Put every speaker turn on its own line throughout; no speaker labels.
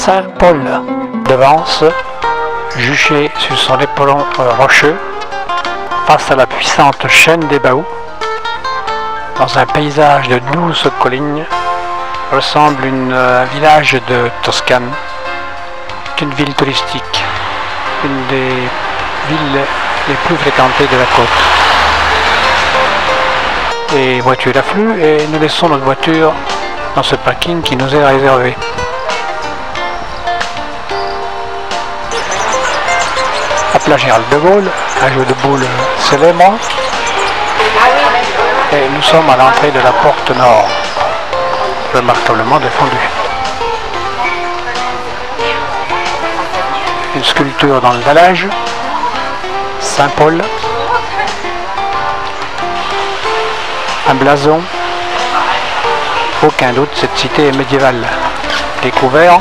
Saint-Paul de Vence, juché sur son éperon rocheux, face à la puissante chaîne des Baous, dans un paysage de 12 collines, ressemble un village de Toscane. C'est une ville touristique, une des villes les plus fréquentées de la côte. Les voitures affluent et nous laissons notre voiture dans ce parking qui nous est réservé. À Place Général de Gaulle, un jeu de boules célèbre, et nous sommes à l'entrée de la porte nord, remarquablement défendue. Une sculpture dans le dallage, Saint-Paul, un blason. Aucun doute, cette cité est médiévale. Découvert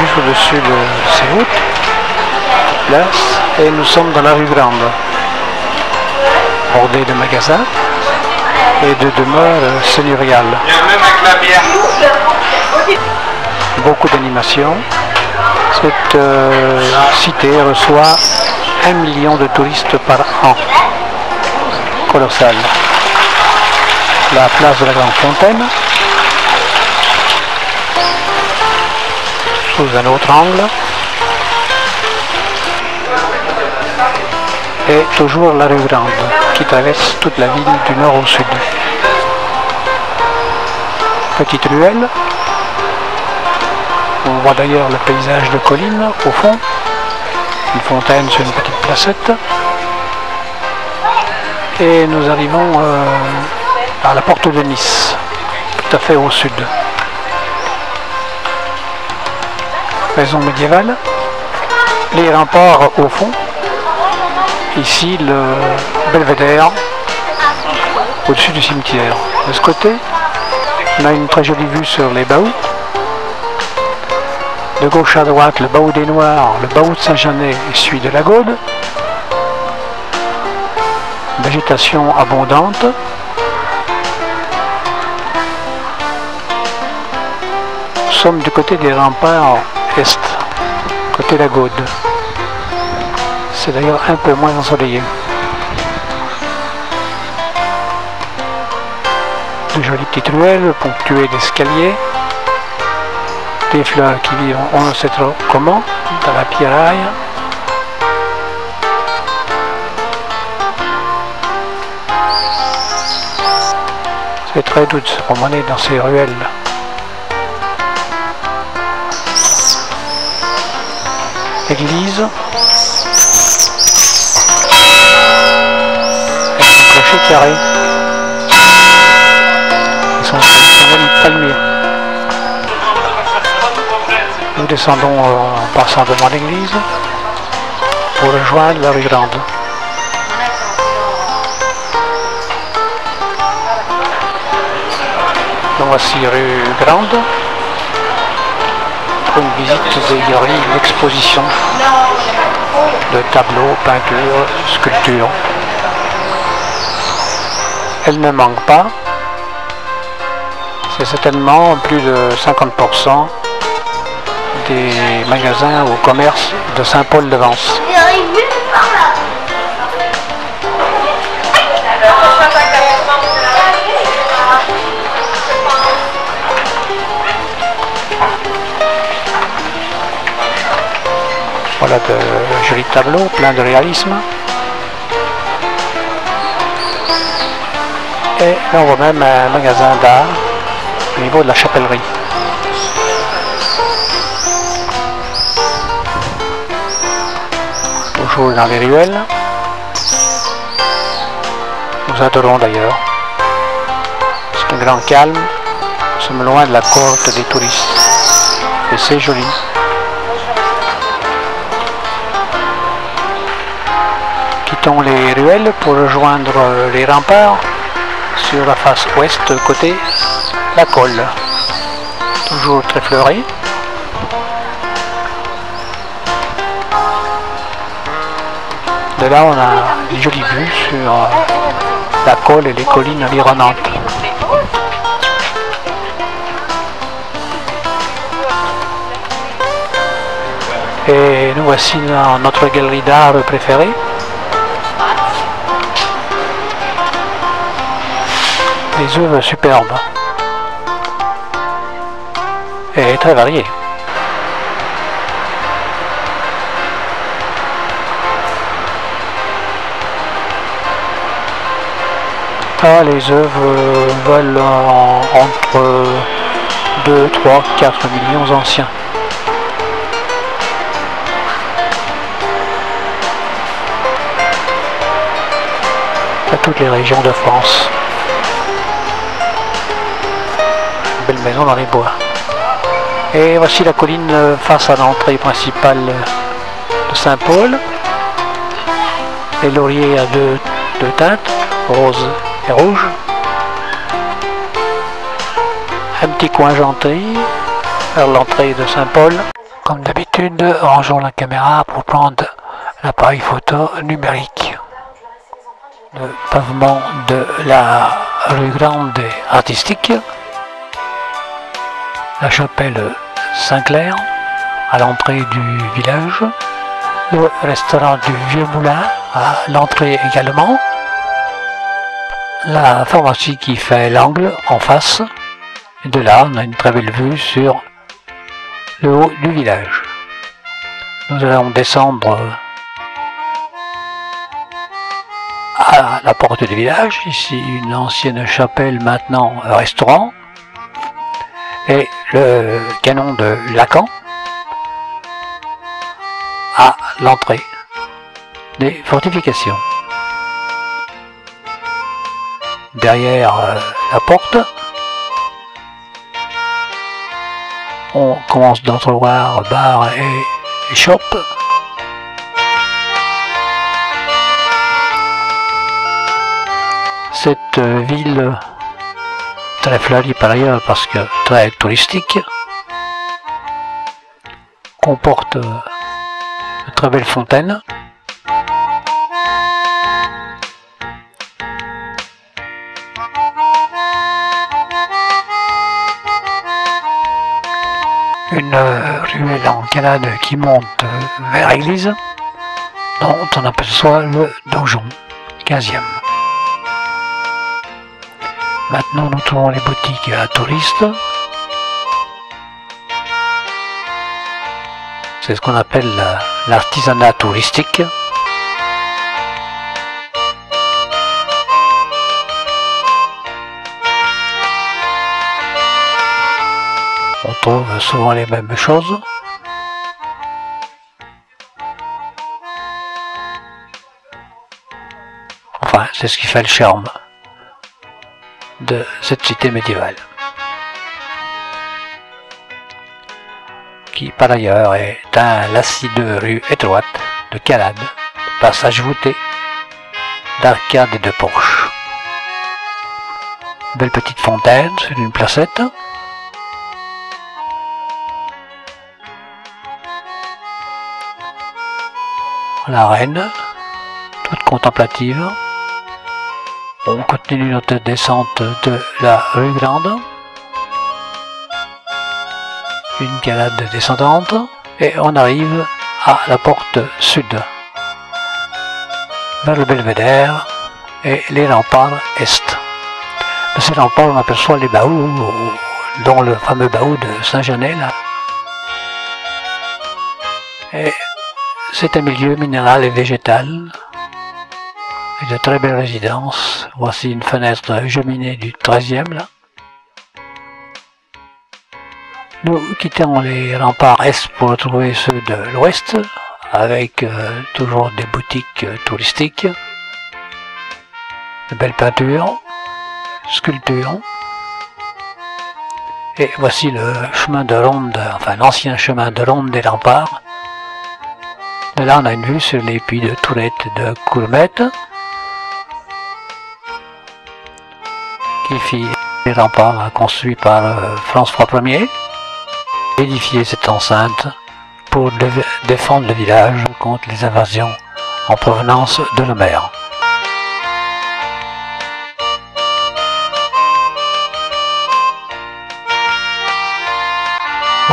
juste au-dessus de ces routes, place, et nous sommes dans la rue Grande, bordée de magasins et de demeures seigneuriales. Beaucoup d'animations. Cette cité reçoit 1 million de touristes par an. Colossal. La place de la Grande Fontaine, sous un autre angle, et toujours la rue Grande qui traverse toute la ville du nord au sud. Petite ruelle, on voit d'ailleurs le paysage de collines au fond, une fontaine sur une petite placette, et nous arrivons à la porte de Nice, tout à fait au sud. Maison médiévale, les remparts au fond, ici le belvédère au-dessus du cimetière. De ce côté, on a une très jolie vue sur les Baous. De gauche à droite, le Baou des Noirs, le Baou de Saint-Janet et celui de la Gaude. Végétation abondante. Nous sommes du côté des remparts est, côté la Gaude. C'est d'ailleurs un peu moins ensoleillé. De jolies petites ruelles ponctuées d'escaliers. Des fleurs qui vivent on ne sait trop comment, dans la pierraille. C'est très doux de se promener dans ces ruelles. Église, avec son clocher carré et son joli palmier. Nous descendons en passant devant l'église pour rejoindre la rue Grande. Donc voici rue Grande pour une visite des galeries d'exposition de tableaux, peintures, sculptures. Elle ne manque pas. C'est certainement plus de 50% des magasins ou commerces de Saint-Paul de Vence. Voilà de jolis tableaux, plein de réalisme. Et là on voit même un magasin d'art au niveau de la chapellerie. Toujours dans les ruelles. Nous adorons d'ailleurs. C'est un grand calme. Nous sommes loin de la cohorte des touristes. Et c'est joli. Quittons les ruelles pour rejoindre les remparts sur la face ouest, côté la Colle. Toujours très fleuri. De là, on a une jolie vue sur la Colle et les collines environnantes. Et nous voici dans notre galerie d'art préférée. Des œuvres superbes et très variées. Ah, les œuvres valent entre 2, 3, 4 millions anciens. À toutes les régions de France. Belle maison dans les bois. Et voici la colline face à l'entrée principale de Saint-Paul. Les lauriers à deux teintes, rose et rouge. Un petit coin gentil vers l'entrée de Saint-Paul. Comme d'habitude, rangeons la caméra pour prendre l'appareil photo numérique. Le pavement de la rue Grande et Artistique. La chapelle Saint-Clair à l'entrée du village. Le restaurant du Vieux Moulin à l'entrée également. La pharmacie qui fait l'angle en face. Et de là, on a une très belle vue sur le haut du village. Nous allons descendre à la porte du village. Ici, une ancienne chapelle, maintenant restaurant. Et le canon de Lacan à l'entrée des fortifications. Derrière la porte, on commence d'entrevoir bar et shop. Cette ville très fleurie par ailleurs parce que très touristique comporte de très belles fontaines. Une ruelle en canade qui monte vers l'église, dont on aperçoit le donjon 15e. Maintenant, nous trouvons les boutiques à touristes. C'est ce qu'on appelle l'artisanat touristique. On trouve souvent les mêmes choses. Enfin, c'est ce qui fait le charme de cette cité médiévale, qui par ailleurs est un lacis de rues étroites, de calades, de passages voûtés, d'arcades et de porches. Belle petite fontaine sur une placette. La reine, toute contemplative. On continue notre descente de la rue Grande. Une calade descendante et on arrive à la porte sud, vers le belvédère et les remparts est. De ces remparts, on aperçoit les baous, dont le fameux baou de Saint-Genès là. Et c'est un milieu minéral et végétal. Et de très belles résidences. Voici une fenêtre cheminée du 13e là. Nous quittons les remparts est pour retrouver ceux de l'ouest, avec toujours des boutiques touristiques, de belles peintures, sculptures. Et voici le chemin de ronde, enfin l'ancien chemin de ronde des remparts. De là on a une vue sur les puits de Tourette et de Courmette, qui fit les remparts construits par François Ier, édifier cette enceinte pour défendre le village contre les invasions en provenance de la mer.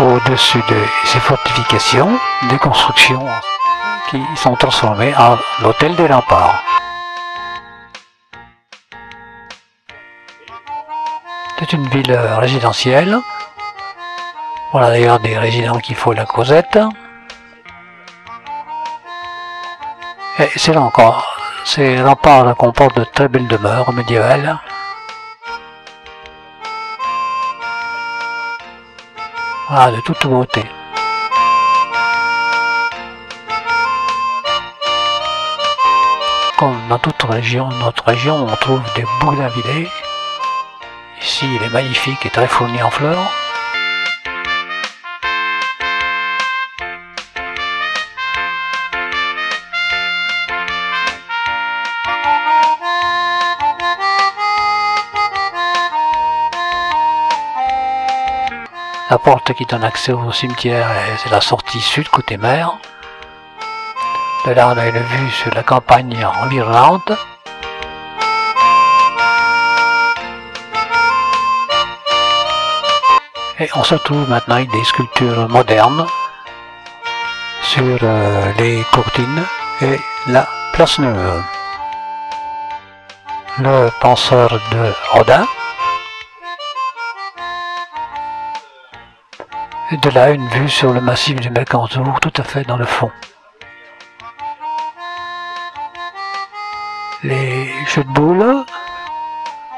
au-dessus de ces fortifications, des constructions qui sont transformées en l'hôtel des remparts. C'est une ville résidentielle. Voilà d'ailleurs des résidents qui font la causette. Et c'est là encore, ces remparts comportent de très belles demeures médiévales. Voilà, de toute beauté. Comme dans toute région, notre région, on trouve des bougainvillées. Ici, il est magnifique et très fourni en fleurs. La porte qui donne accès au cimetière, c'est la sortie sud côté mer. De là, on a une vue sur la campagne environnante. Et on se trouve maintenant avec des sculptures modernes sur les courtines et la place Neuve. Le penseur de Rodin. Et de là, une vue sur le massif du Mercantour, tout à fait dans le fond. Les jeux de boules,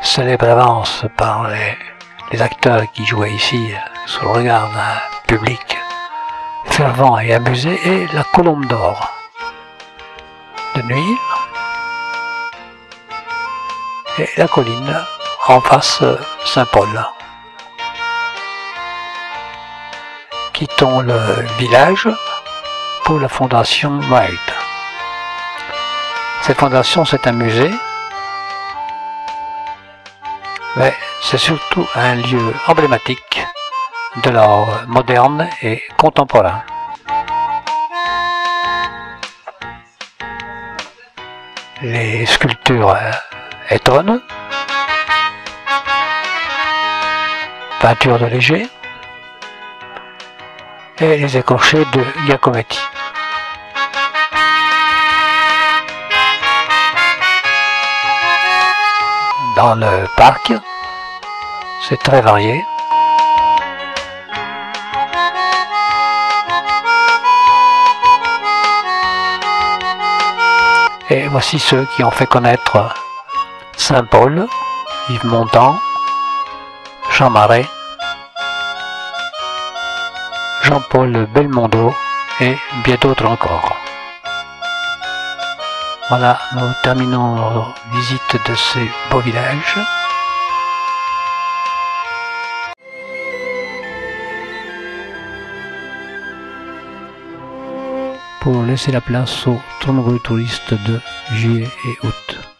célèbres d'avance par les acteurs qui jouaient ici sous le regard d'un public fervent et amusé, et la Colombe d'Or de nuit, et la colline en face Saint-Paul. Quittons le village pour la fondation White. Cette fondation, c'est un musée, mais c'est surtout un lieu emblématique de l'art moderne et contemporain. Les sculptures étonnent, peinture de Léger, et les écorchés de Giacometti. Dans le parc, c'est très varié. Et voici ceux qui ont fait connaître Saint-Paul, Yves Montand, Jean Marais, Jean-Paul Belmondo et bien d'autres encore. Voilà, nous terminons notre visite de ces beaux villages. Pour laisser la place aux tournois touristes de juillet et août.